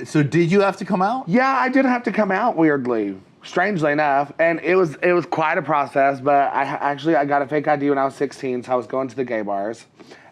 So did you have to come out? Yeah, I did have to come out weirdly, strangely enough, and it was quite a process. But I got a fake ID when I was 16, so I was going to the gay bars,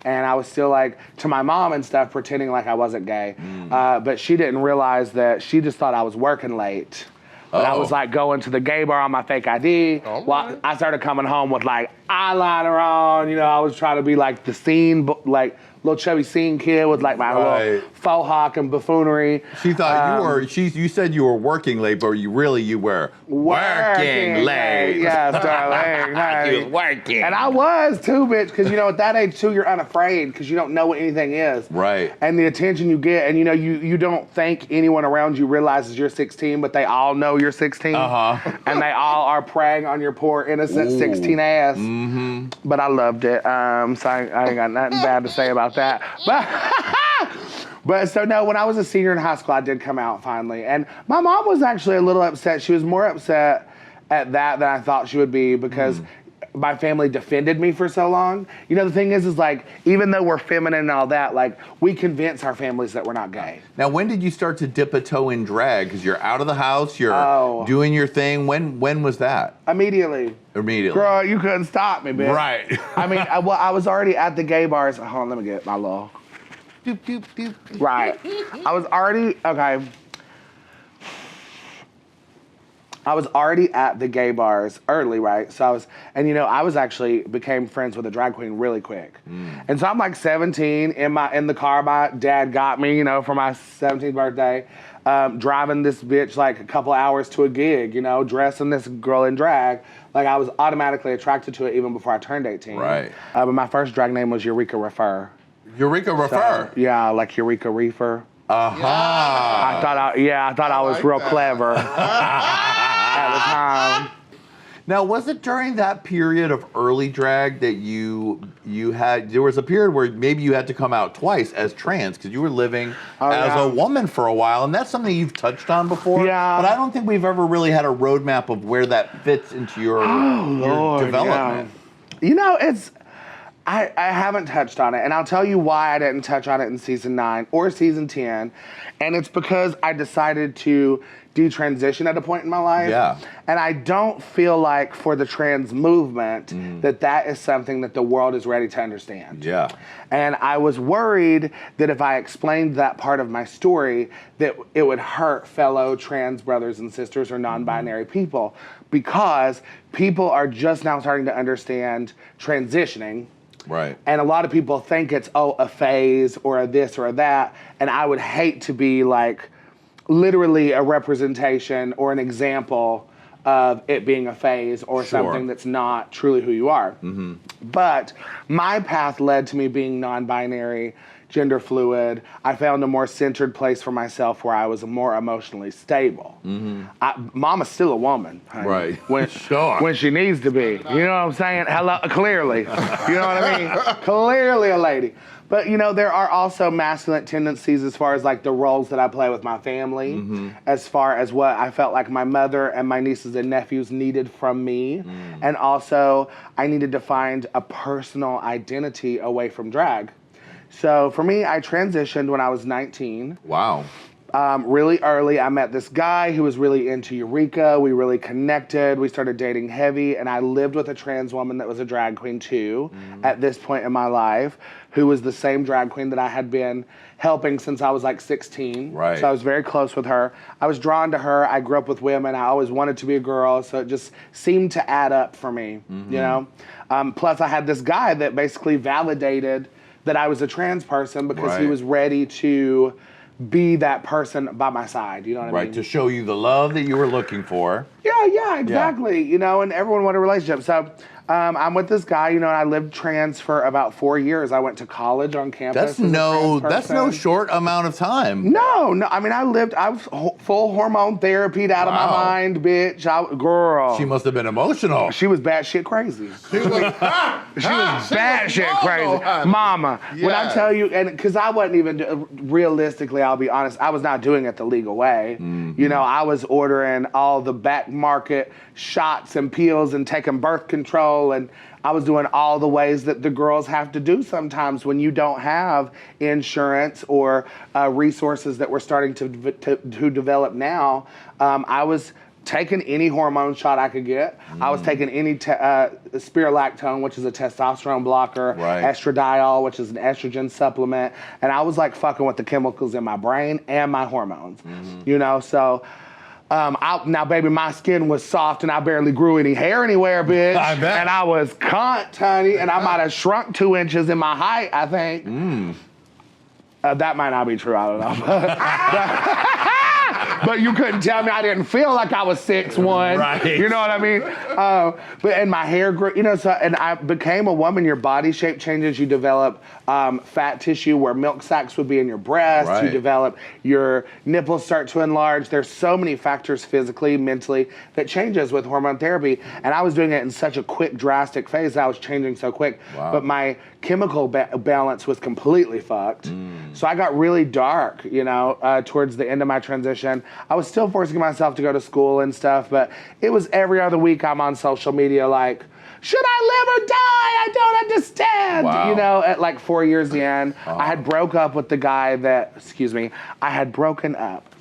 and I was still like to my mom and stuff, pretending like I wasn't gay. But she didn't realize that. She just thought I was working late. But I was like going to the gay bar on my fake ID. While I started coming home with like eyeliner on. You know, I was trying to be like the scene, like little chubby scene kid with like my little faux hawk and buffoonery. She thought you were. You said you were working late, but you were working late. Yes, darling. Hey. You was working, and I was too, bitch. Because you know at that age too, you're unafraid because you don't know what anything is. Right. And the attention you get, and you know you don't think anyone around you realizes you're 16, but they all know you're 16. And they all are preying on your poor innocent 16 ass. But I loved it. So I ain't got nothing bad to say about that. But so no, when I was a senior in high school, I did come out finally. And my mom was actually a little upset. She was more upset at that than I thought she would be because my family defended me for so long. You know, the thing is like, even though we're feminine and all that, like, we convince our families that we're not gay. Now, when did you start to dip a toe in drag? Because you're out of the house, you're doing your thing. When was that? Immediately. Girl, you couldn't stop me, bitch. Right. I mean, I was already at the gay bars. Hold on, let me get my little. Doop, doop, doop. Right. I was already at the gay bars early, right? So I was actually became friends with a drag queen really quick. And so I'm like 17 in the car. My dad got me, you know, for my 17th birthday, driving this bitch like a couple hours to a gig, you know, dressing this girl in drag. Like I was automatically attracted to it even before I turned 18. Right. But my first drag name was Eureka Refer. Eureka Refer? So, yeah, like Eureka Reefer. I thought I was real clever at the time. Now, was it during that period of early drag that you had, there was a period where maybe you had to come out twice as trans because you were living as a woman for a while, and that's something you've touched on before. Yeah. But I don't think we've ever really had a roadmap of where that fits into your development. Yeah. You know, I haven't touched on it, and I'll tell you why I didn't touch on it in season 9 or season 10, and it's because I decided to detransition at a point in my life. Yeah. And I don't feel like for the trans movement that is something that the world is ready to understand. Yeah. And I was worried that if I explained that part of my story, that it would hurt fellow trans brothers and sisters or non-binary people, because people are just now starting to understand transitioning. Right. And a lot of people think it's, a phase or a this or a that. And I would hate to be like literally a representation or an example of it being a phase or something that's not truly who you are. But my path led to me being non-binary, gender fluid. I found a more centered place for myself where I was more emotionally stable. Mama's still a woman, honey, right? When she needs to be. You know what I'm saying? Hello, clearly. You know what I mean? Clearly a lady. But you know, there are also masculine tendencies as far as like the roles that I play with my family, as far as what I felt like my mother and my nieces and nephews needed from me. And also I needed to find a personal identity away from drag. So for me, I transitioned when I was 19. Wow. Really early, I met this guy who was really into Eureka. We really connected. We started dating heavy, and I lived with a trans woman that was a drag queen too at this point in my life, who was the same drag queen that I had been helping since I was like 16. Right. So I was very close with her. I was drawn to her. I grew up with women. I always wanted to be a girl, so it just seemed to add up for me, you know? Plus, I had this guy that basically validated that I was a trans person because he was ready to be that person by my side, you know what I mean? Right, to show you the love that you were looking for. Yeah, exactly. You know, and everyone wanted a relationship. So I'm with this guy, you know, and I lived trans for about 4 years. I went to college on campus. That's no short amount of time. No. I mean, I was full hormone therapied out of my mind, bitch. Girl. She must have been emotional. She was batshit crazy. She was batshit crazy. Mama. Yeah. When I tell you, and because I wasn't even, realistically, I'll be honest, I was not doing it the legal way. You know, I was ordering all the back market shots and pills and taking birth control epidural, and I was doing all the ways that the girls have to do sometimes when you don't have insurance or resources that we're starting to develop now. I was taking any hormone shot I could get. I was taking any spirulactone, which is a testosterone blocker, estradiol, which is an estrogen supplement, and I was like fucking with the chemicals in my brain and my hormones, you know, so... now, baby, my skin was soft and I barely grew any hair anywhere, bitch. I bet. And I was cunt, honey, and I might have shrunk 2 inches in my height, I think. That might not be true, I don't know. But you couldn't tell me I didn't feel like I was 6'1". Right. You know what I mean? And my hair grew, you know, so, and I became a woman. Your body shape changes. You develop fat tissue where milk sacs would be in your breast. Right. You develop, your nipples start to enlarge. There's so many factors physically, mentally, that changes with hormone therapy. And I was doing it in such a quick, drastic phase. I was changing so quick. Wow. But my chemical balance was completely fucked. So I got really dark, you know, towards the end of my transition. I was still forcing myself to go to school and stuff, but it was every other week I'm on social media like, should I live or die? I don't understand. Wow. You know, at like 4 years in, I had broke up with the guy that, I had broken up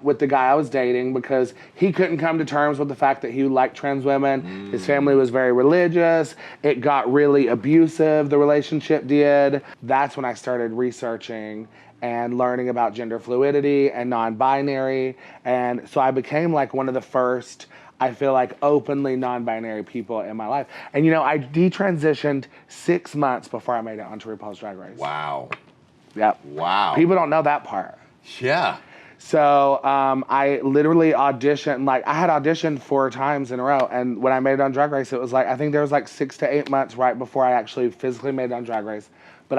with the guy I was dating because he couldn't come to terms with the fact that he liked trans women. His family was very religious. It got really abusive, the relationship did. That's when I started researching and learning about gender fluidity and non-binary. And so I became like one of the first, I feel like, openly non-binary people in my life. And you know, I detransitioned 6 months before I made it onto RuPaul's Drag Race. Wow. Yep. Wow. People don't know that part. Yeah. So I literally auditioned, like I had auditioned 4 times in a row. And when I made it on Drag Race, it was like, I think there was like 6 to 8 months right before I actually physically made it on Drag Race. But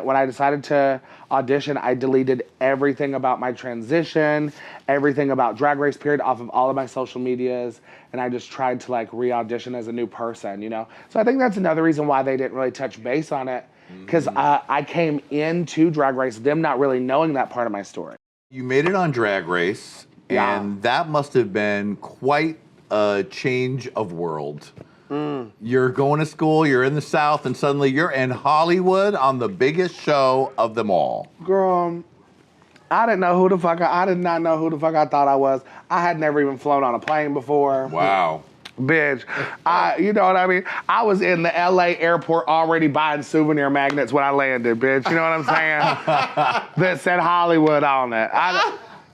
when I decided to audition, I deleted everything about my transition, everything about Drag Race period off of all of my social medias. And I just tried to like re-audition as a new person, you know? So I think that's another reason why they didn't really touch base on it. Because I came into Drag Race, them not really knowing that part of my story. You made it on Drag Race, and that must have been quite a change of world. You're going to school, you're in the South, and suddenly you're in Hollywood on the biggest show of them all. Girl, I did not know who the fuck I thought I was. I had never even flown on a plane before. Wow. Bitch, you know what I mean? I was in the LA airport already buying souvenir magnets when I landed, bitch. You know what I'm saying? That said Hollywood on it.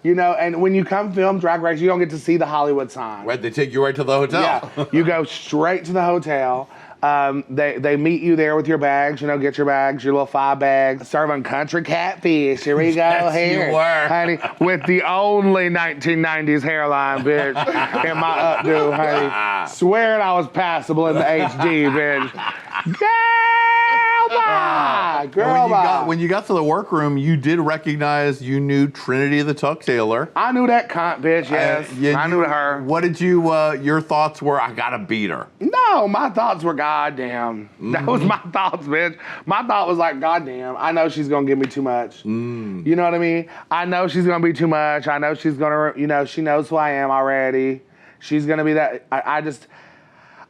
You know, and when you come film Drag Race, you don't get to see the Hollywood sign. Right, they take you right to the hotel. Yeah, you go straight to the hotel. They meet you there with your bags, you know, get your bags, your little 5 bags, serving country catfish. Here we go, Yes, here, you were. honey, with the only 1990s hairline, bitch, in my updo, honey. Swearing I was passable in the HD, bitch. Girl, bye. When you got to the workroom, you did recognize, you knew Trinity the Tuck Taylor. I knew that cunt, bitch, yes. I knew her. What did you, your thoughts were, I gotta beat her? No, my thoughts were goddamn. That was my thoughts, bitch. My thought was like, goddamn, I know she's gonna give me too much. You know what I mean? I know she's gonna be too much. I know she's gonna, you know, she knows who I am already. She's gonna be that,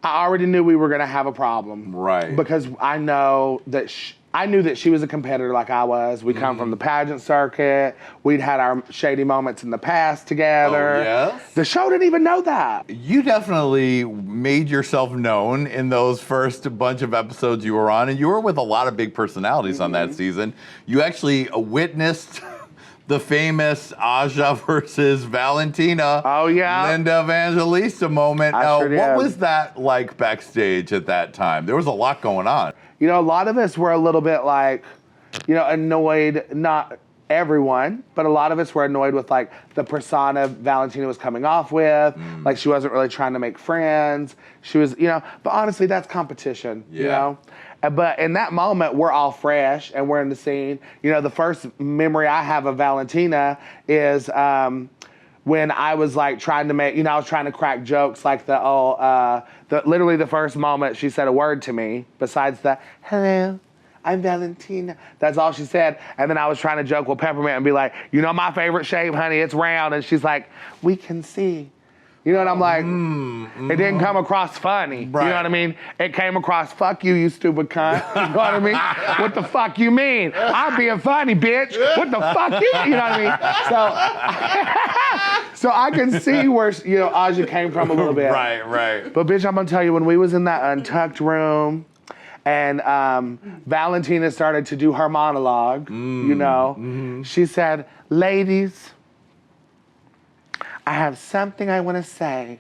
I already knew we were gonna have a problem. Right. Because I know that I knew that she was a competitor like I was. We come from the pageant circuit. We'd had our shady moments in the past together. Oh, yes? The show didn't even know that. You definitely made yourself known in those first bunch of episodes you were on, and you were with a lot of big personalities on that season. You actually witnessed the famous Aja versus Valentina, Linda Evangelista moment. What was that like backstage at that time? There was a lot going on. You know, a lot of us were a little bit like, you know, annoyed, not everyone, but a lot of us were annoyed with like the persona Valentina was coming off with. Like she wasn't really trying to make friends. She was, you know, but honestly, that's competition, you know? But in that moment, we're all fresh and we're in the scene. You know, the first memory I have of Valentina is when I was like trying to make, you know, I was trying to crack jokes like literally the first moment she said a word to me besides the, hello, I'm Valentina. That's all she said. And then I was trying to joke with Peppermint and be like, you know my favorite shape, honey, it's round. And she's like, we can see. You know what I'm like? It didn't come across funny. Right. You know what I mean? It came across, fuck you, you stupid cunt. You know what I mean? What the fuck you mean? I'm being funny, bitch. What the fuck you know what I mean? So I can see where, you know, Aja came from a little bit. Right. But bitch, I'm gonna tell you, when we was in that untucked room and Valentina started to do her monologue, you know, she said, ladies, I have something I want to say.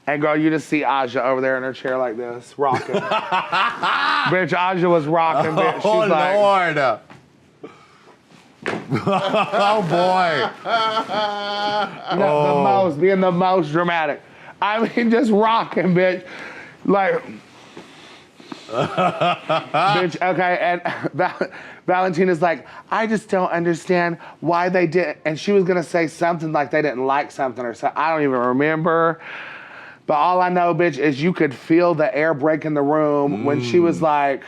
And girl, you just see Aja over there in her chair like this, rocking. Bitch, Aja was rocking, bitch. She's like, Lord. Oh, boy. being the most dramatic. I mean, just rocking, bitch. Like, bitch, okay, and Valentina's like, I just don't understand why they did, and she was gonna say something like they didn't like something or something. I don't even remember. But all I know, bitch, is you could feel the air break in the room when she was like,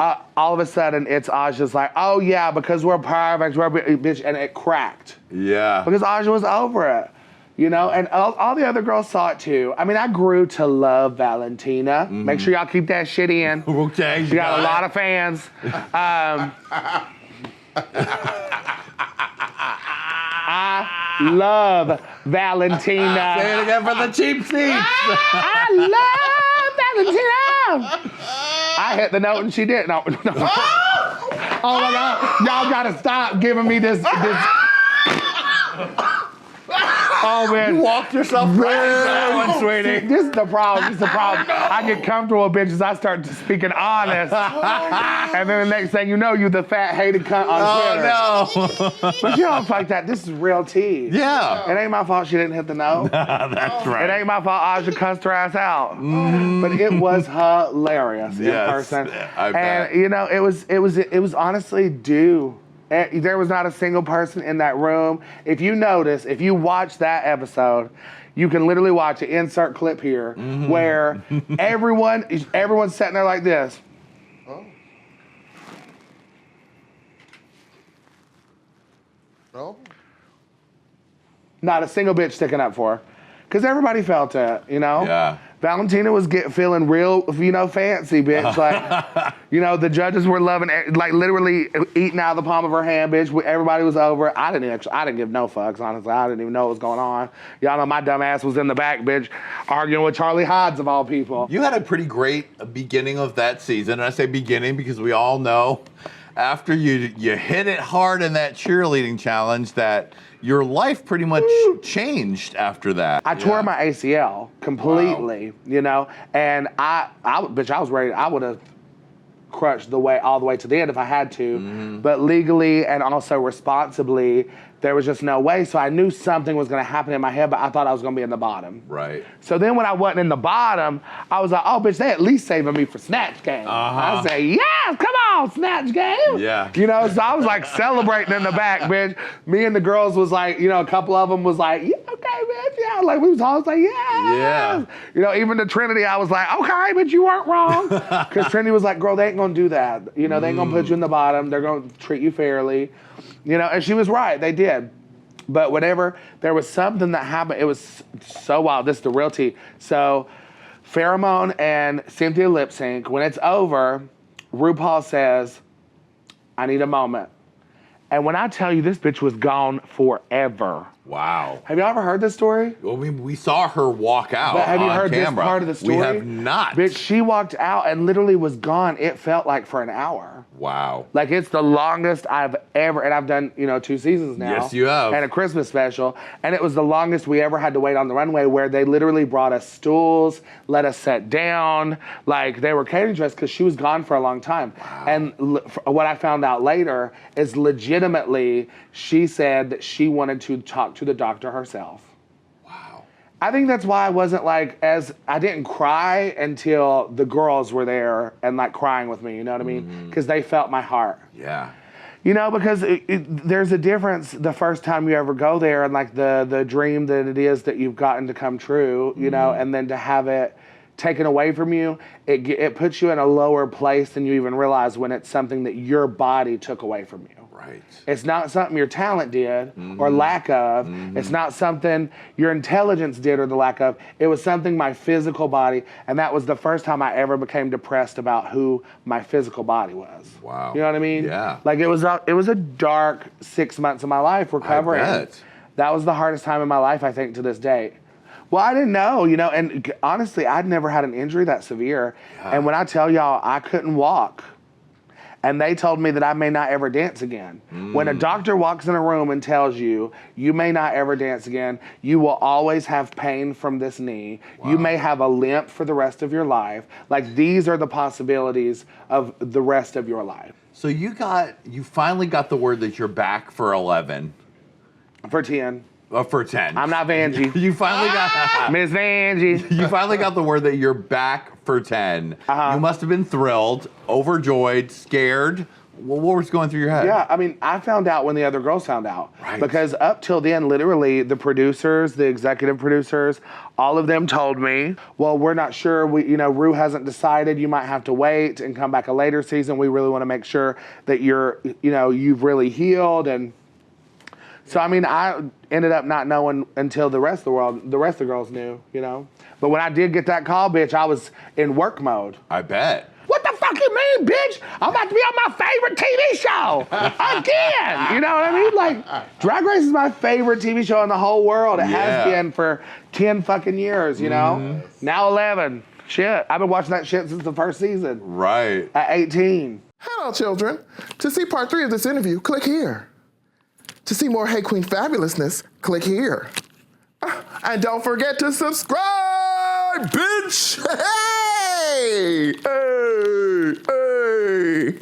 all of a sudden it's Aja's like, oh yeah, because we're perfect, bitch, and it cracked. Yeah. Because Aja was over it. You know, and all the other girls saw it too. I mean, I grew to love Valentina. Make sure y'all keep that shit in. Okay. She got a lot of fans. I love Valentina. Say it again for the cheap seats. I love Valentina. I hit the note and she did. No. Oh my God. Y'all gotta stop giving me this. Oh man. You walked yourself right into that one, sweetie. This is the problem. I get comfortable with bitches. I start speaking honest. And then the next thing you know, you the fat hated cunt on Twitter. Oh no. But you don't fuck that. This is real tea. Yeah. It ain't my fault she didn't hit the note. That's right. It ain't my fault Aja cussed her ass out. But it was hilarious in person. I bet. And you know, it was honestly due. There was not a single person in that room. If you notice, if you watch that episode, you can literally watch it. Insert clip here, where everyone's sitting there like this. Oh. No. Not a single bitch sticking up for her, because everybody felt it. You know. Yeah. Valentina was feeling real, you know, fancy, bitch. Like, you know, the judges were loving it, like literally eating out of the palm of her hand, bitch. Everybody was over. I didn't give no fucks, honestly. I didn't even know what was going on. Y'all know my dumb ass was in the back, bitch, arguing with Charlie Hodds of all people. You had a pretty great beginning of that season. And I say beginning because we all know after you hit it hard in that cheerleading challenge that your life pretty much changed after that. I tore my ACL completely, you know, and I was ready. I would have crushed all the way to the end if I had to, but legally and also responsibly, there was just no way. So I knew something was going to happen in my head, but I thought I was going to be in the bottom. Right. So then when I wasn't in the bottom, I was like, oh, bitch, they at least saving me for Snatch Game. I say, yes, come on, Snatch Game. Yeah. You know, so I was like celebrating in the back, bitch. Me and the girls was like, you know, a couple of them was like, yeah, okay, bitch, yeah. Like, we was always like, yeah. Yeah. You know, even to Trinity, I was like, okay, but you weren't wrong. Because Trinity was like, girl, they ain't going to do that. You know, they ain't going to put you in the bottom. They're going to treat you fairly. You know, and she was right. They did. But whatever, there was something that happened. It was so wild. This is the real tea. So Farrah, Moan and Cynthia lip sync. When it's over, RuPaul says, I need a moment. And when I tell you, this bitch was gone forever. Wow. Have you ever heard this story? Well, we saw her walk out. But have you on heard camera. this part of the story? We have not. Bitch, she walked out and literally was gone. It felt like for an hour. Wow. Like, it's the longest I've ever, and I've done, you know, 2 seasons now. Yes, you have. And a Christmas special. And it was the longest we ever had to wait on the runway, where they literally brought us stools, let us sit down. Like, they were catering to us because she was gone for a long time. Wow. And what I found out later is legitimately, she said that she wanted to talk to the doctor herself. Wow. I think that's why I wasn't like, I didn't cry until the girls were there and like crying with me, you know what I mean? Because they felt my heart. Yeah. You know, because there's a difference the first time you ever go there and like the dream that it is that you've gotten to come true, you know, and then to have it taken away from you, it puts you in a lower place than you even realize when it's something that your body took away from you. Right. It's not something your talent did or lack of. It's not something your intelligence did or the lack of. It was something my physical body, and that was the first time I ever became depressed about who my physical body was. Wow. You know what I mean? Yeah. Like it was a dark 6 months of my life recovering. I bet. That was the hardest time in my life, I think, to this date. Well, I didn't know, and honestly, I'd never had an injury that severe. Yeah. And when I tell y'all I couldn't walk, and they told me that I may not ever dance again. When a doctor walks in a room and tells you, you may not ever dance again, you will always have pain from this knee, you may have a limp for the rest of your life. Like, these are the possibilities of the rest of your life. So you finally got the word that you're back for 11. For 10. For 10. I'm not Vanjie. You finally got Miss Vanjie. You finally got the word that you're back for 10. You must have been thrilled, overjoyed, scared. What was going through your head? Yeah, I mean, I found out when the other girls found out. Right. Because up till then, literally, the producers, the executive producers, all of them told me, well, we're not sure. Ru hasn't decided. You might have to wait and come back a later season. We really want to make sure that you've really healed. And so, I mean, I ended up not knowing until the rest of the girls knew, But when I did get that call, bitch, I was in work mode. I bet. What the fuck you mean, bitch? I'm about to be on my favorite TV show again. You know what I mean? Like, Drag Race is my favorite TV show in the whole world. It has been for 10 fucking years, Now 11. Shit, I've been watching that shit since the first season. Right. At 18. Hello, children. To see part 3 of this interview, click here. To see more Hey Qween fabulousness, click here. And don't forget to subscribe, bitch! Hey! Hey! Hey!